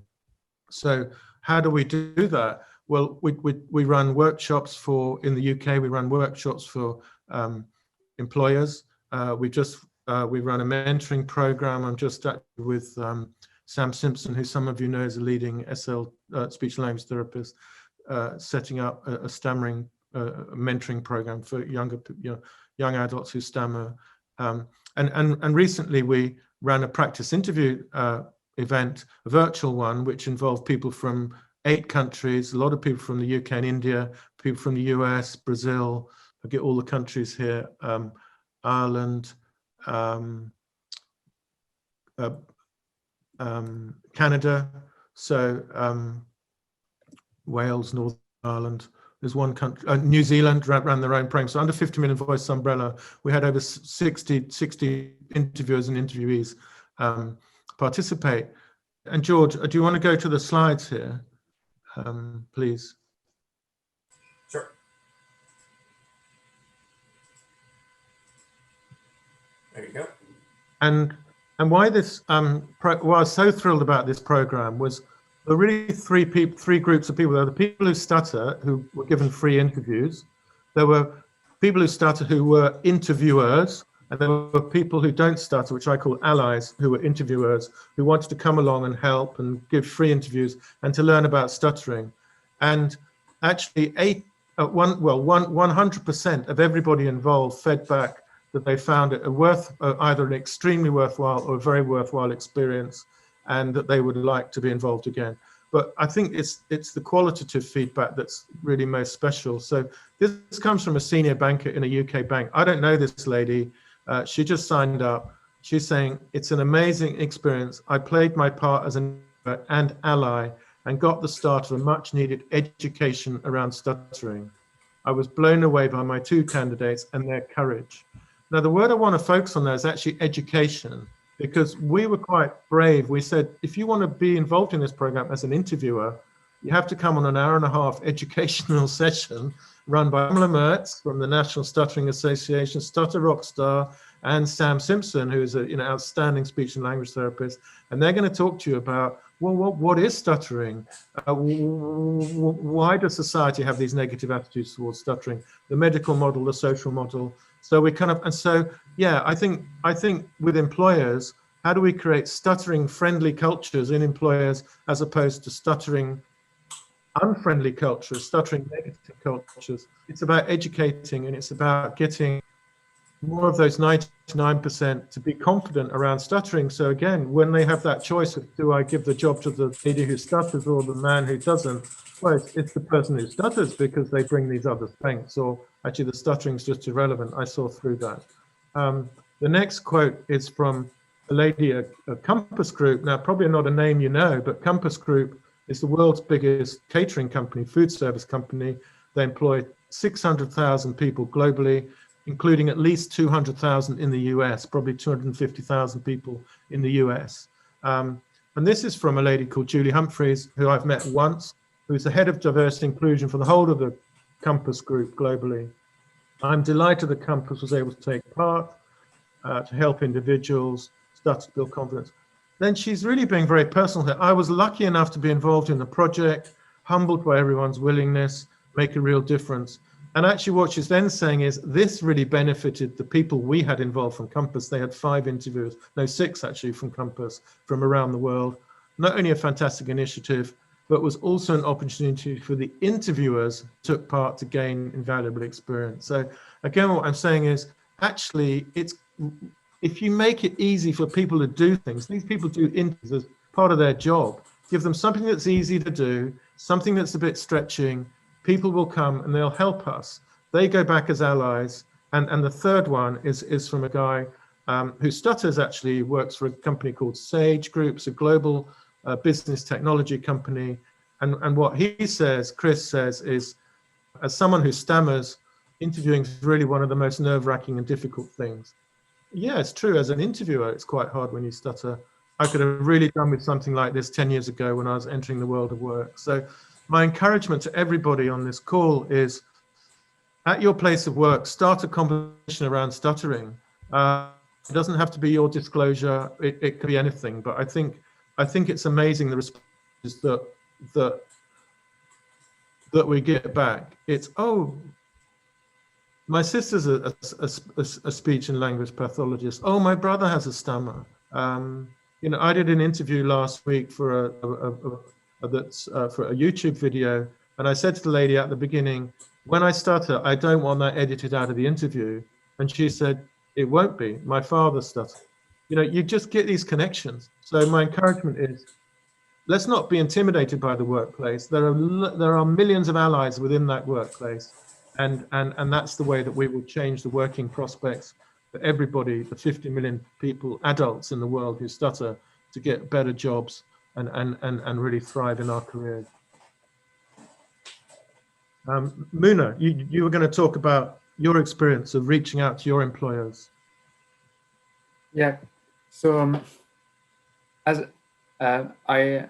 So how do we do that? Well, we run workshops in the UK, we run workshops for employers. We run a mentoring program. I'm just with Sam Simpson, who some of you know is a leading speech and language therapist, setting up a stammering mentoring program for young adults who stammer. And recently we ran a practice interview event, a virtual one, which involved people from 8 countries, a lot of people from the UK and India, people from the US, Brazil, I get all the countries here, Ireland, Canada, so Wales, Northern Ireland. There's one country, New Zealand ran their own program. So under 50 Million Voice umbrella, we had over 60 interviewers and interviewees participate. And George, do you want to go to the slides here, please? Sure. There you go. And why this? Why I was so thrilled about this program was there were really three groups of people. There were the people who stutter, who were given free interviews. There were people who stutter who were interviewers, and there were people who don't stutter, which I call allies, who were interviewers, who wanted to come along and help and give free interviews and to learn about stuttering. And actually 100% of everybody involved fed back that they found it either an extremely worthwhile or a very worthwhile experience, and that they would like to be involved again. But I think it's the qualitative feedback that's really most special. So this comes from a senior banker in a UK bank. I don't know this lady. She just signed up. She's saying, it's an amazing experience. I played my part as an ally and got the start of a much needed education around stuttering. I was blown away by my 2 candidates and their courage. Now, the word I want to focus on there is actually education, because we were quite brave. We said, if you want to be involved in this program as an interviewer, you have to come on an hour-and-a-half educational session run by Pamela Mertz from the National Stuttering Association, Stutter Rockstar, and Sam Simpson, who is an outstanding speech and language therapist. And they're going to talk to you about, well, what is stuttering? Why does society have these negative attitudes towards stuttering? The medical model, the social model. So we kind of, and so, yeah, I think with employers, how do we create stuttering friendly cultures in employers as opposed to stuttering unfriendly cultures, stuttering negative cultures? It's about educating, and it's about getting more of those 99% to be confident around stuttering. So again, when they have that choice of, do I give the job to the lady who stutters or the man who doesn't? Well, it's the person who stutters, because they bring these other strengths, or actually the stuttering is just irrelevant. I saw through that. The next quote is from a lady at Compass Group. Now, probably not a name you know, but Compass Group is the world's biggest catering company, food service company. They employ 600,000 people globally, including at least 200,000 in the US, probably 250,000 people in the US. And this is from a lady called Julie Humphreys, who I've met once, who's the head of diversity inclusion for the whole of the Compass Group globally. I'm delighted that Compass was able to take part to help individuals start to build confidence. Then she's really being very personal here. I was lucky enough to be involved in the project, humbled by everyone's willingness, make a real difference. And actually what she's then saying is this really benefited the people we had involved from Compass. They had 5 interviewers, no 6 actually from Compass from around the world. Not only a fantastic initiative, but was also an opportunity for the interviewers who took part to gain invaluable experience. So again, what I'm saying is actually if you make it easy for people to do things, these people do interviews as part of their job, give them something that's easy to do, something that's a bit stretching, people will come and they'll help us. They go back as allies. And the third one is from a guy who stutters actually, works for a company called Sage Group, it's a global business technology company. And what he says, Chris says, is as someone who stammers, interviewing is really one of the most nerve-wracking and difficult things. Yeah, it's true. As an interviewer, it's quite hard when you stutter. I could have really done with something like this 10 years ago when I was entering the world of work. So my encouragement to everybody on this call is, at your place of work, start a conversation around stuttering. It doesn't have to be your disclosure. It could be anything. But I think it's amazing the responses that we get back. It's, oh, my sister's a speech and language pathologist. Oh, my brother has a stammer. You know, I did an interview last week for a YouTube video, and I said to the lady at the beginning, when I stutter, I don't want that edited out of the interview. And she said, it won't be. My father stutters. You know, you just get these connections. So my encouragement is, let's not be intimidated by the workplace. There are millions of allies within that workplace. And that's the way that we will change the working prospects for everybody, the 50 million people, adults in the world who stutter, to get better jobs and really thrive in our careers. Mounah, you were going to talk about your experience of reaching out to your employers. Yeah. So as I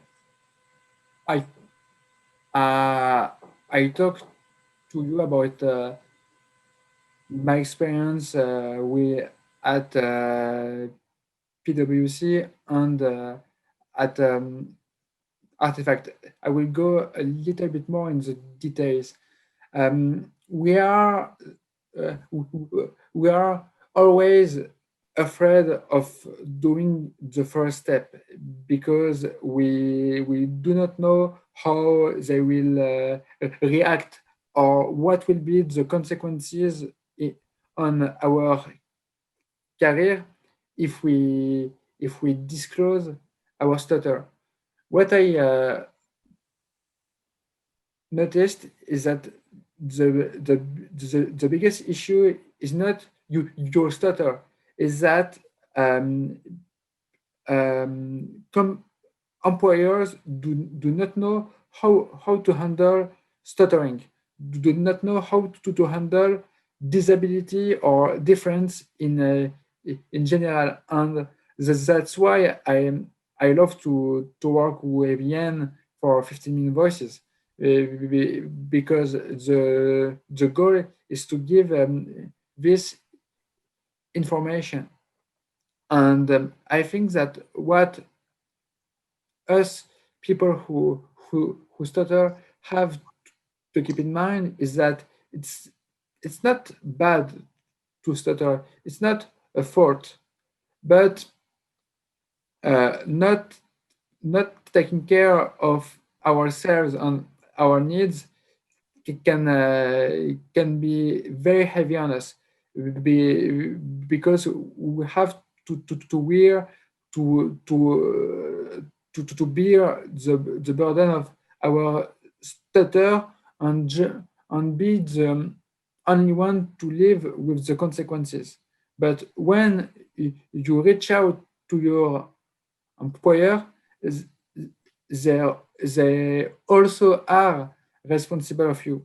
talked to you about my experience at PwC and at Artifact. I will go a little bit more in the details. We are always afraid of doing the first step because we do not know how they will react or what will be the consequences on our career if we disclose our stutter. What I noticed is that the biggest issue is not your stutter, is that employers do not know how to handle stuttering, do not know how to handle disability or difference in general, and that's why I love to work with Iain for 15 Minute Voices, because the goal is to give this information. And I think that what us people who stutter have to keep in mind is that it's not bad to stutter. It's not a fault, but not taking care of ourselves and our needs can be very heavy on us, because we have to bear the burden of our stutter and be the only one to live with the consequences. But when you reach out to your employer, they also are responsible of you,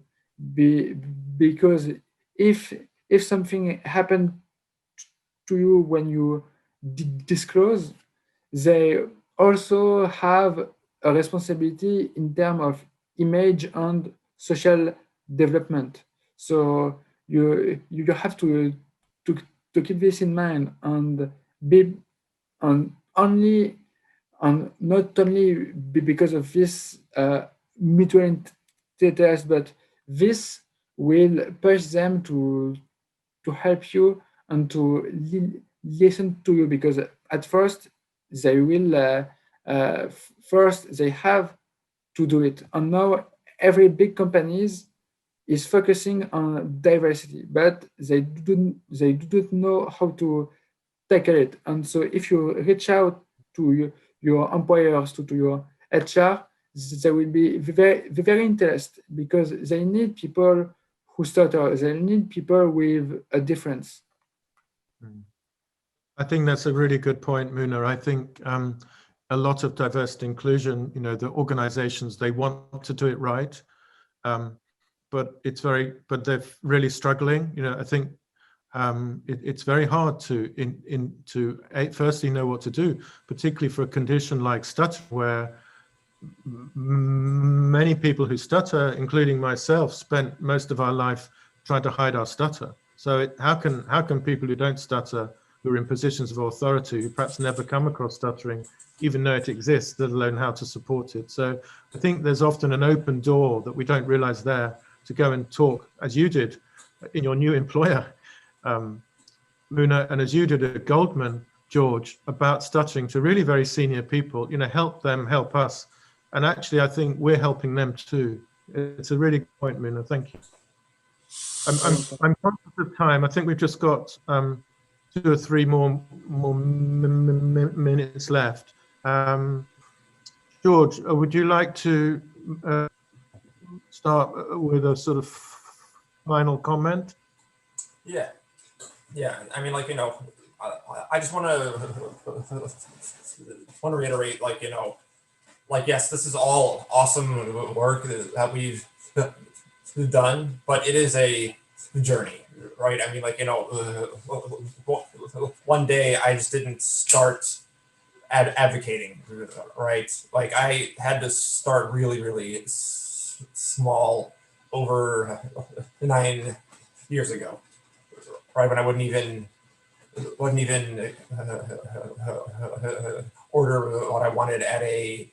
because if something happened to you when you disclose, they also have a responsibility in terms of image and social development. So you have to keep this in mind and be only, and not only because of this mutual interest, but this will push them to help you and to listen to you, because at first they will first they have to do it, and now every big companies is focusing on diversity, but they don't know how to tackle it. And so if you reach out to your employers, to your HR, they will be very interested, because they need people who stutter. They need people with a difference. I think that's a really good point, Mounah. I think a lot of diversity inclusion, the organizations, they want to do it right, but they're really struggling. I think it's very hard to firstly know what to do, particularly for a condition like stutter, where many people who stutter, including myself, spent most of our life trying to hide our stutter. So how can people who don't stutter, who are in positions of authority, who perhaps never come across stuttering, even know it exists, let alone how to support it? So I think there's often an open door that we don't realize there, to go and talk, as you did in your new employer, Mounah, and as you did at Goldman, George, about stuttering to really very senior people, help them help us. And actually, I think we're helping them too. It's a really good point, Mounah. Thank you. I'm conscious of time. I think we've just got 2 or 3 more minutes left. George, would you like to start with a sort of final comment? Yeah. I mean, I just want to reiterate, yes, this is all awesome work that we've done, but it is a journey, right? I mean, one day I just didn't start advocating, right? Like, I had to start really, really small over 9 years ago, right? When I wouldn't even order what I wanted at a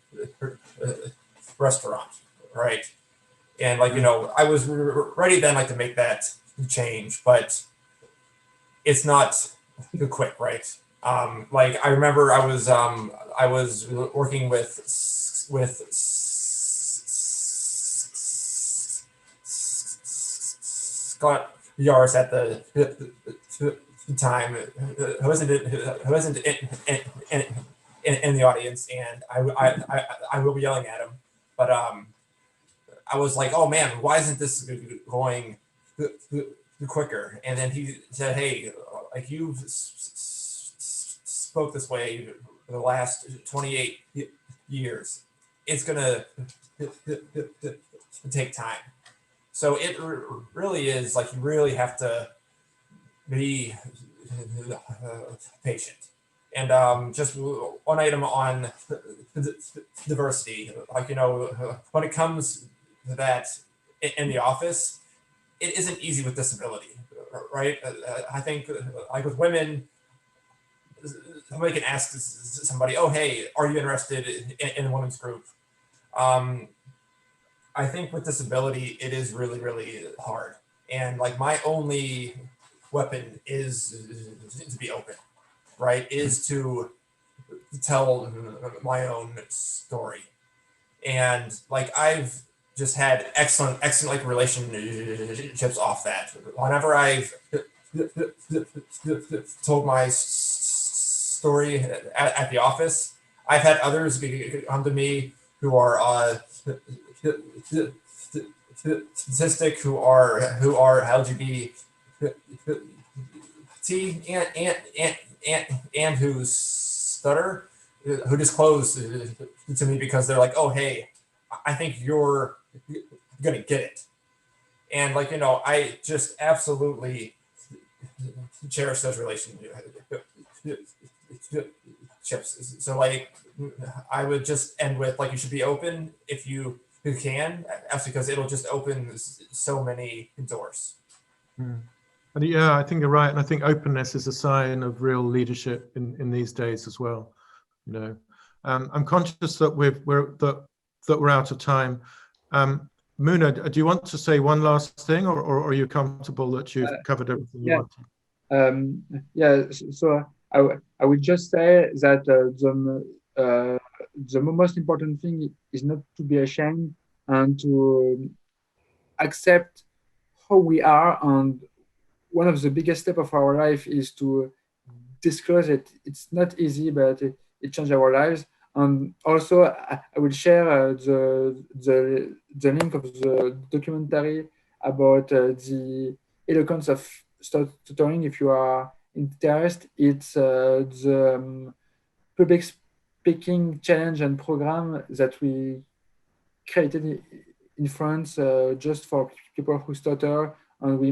restaurant, right? And I was ready then to make that change, but it's not quick, right? I remember I was working with Scott Yaris at the time, who wasn't in the audience, and I will be yelling at him, but I was like, oh man, why isn't this going quicker? And then he said, hey, you've spoke this way for the last 28 years. It's gonna take time. So it really is you really have to be patient. And just one item on diversity, when it comes to that in the office, it isn't easy with disability, right? I think with women, somebody can ask somebody, oh, hey, are you interested in a women's group? I think with disability, it is really, really hard. And my only weapon is to be open, right? Is to tell my own story. And I've just had excellent relationships off that. Whenever I've told my story at the office, I've had others come to me who are statistic, who are LGBT and who stutter, who disclose to me because they're like, oh, hey, I think you're gonna get it. And I just absolutely cherish those relationships. So I would just end with you should be open if you can, because it'll just open so many doors. And yeah, I think you're right, and I think openness is a sign of real leadership in these days as well. I'm conscious that we're out of time. Mounah, do you want to say one last thing, or are you comfortable that you've covered everything you want to? So I would just say that the most important thing is not to be ashamed and to accept how we are. And one of the biggest steps of our life is to disclose it. It's not easy, but it changes our lives. And also, I will share the link of the documentary about the eloquence of stuttering if you are interest. It's the public speaking challenge and program that we created in France just for people who stutter, and we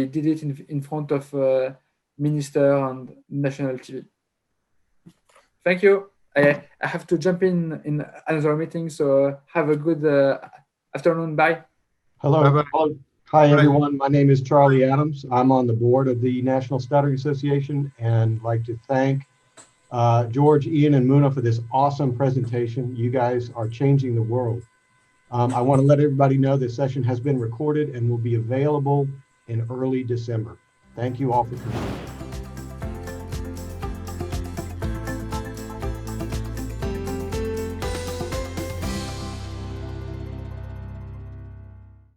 did it in front of minister and national TV. Thank you. I have to jump in another meeting, so have a good afternoon. Bye. Hello. Bye-bye. Hello. Hi, everyone. My name is Charlie Adams. I'm on the board of the National Stuttering Association, and I'd like to thank George, Iain, and Mounah for this awesome presentation. You guys are changing the world. I want to let everybody know this session has been recorded and will be available in early December. Thank you all for coming.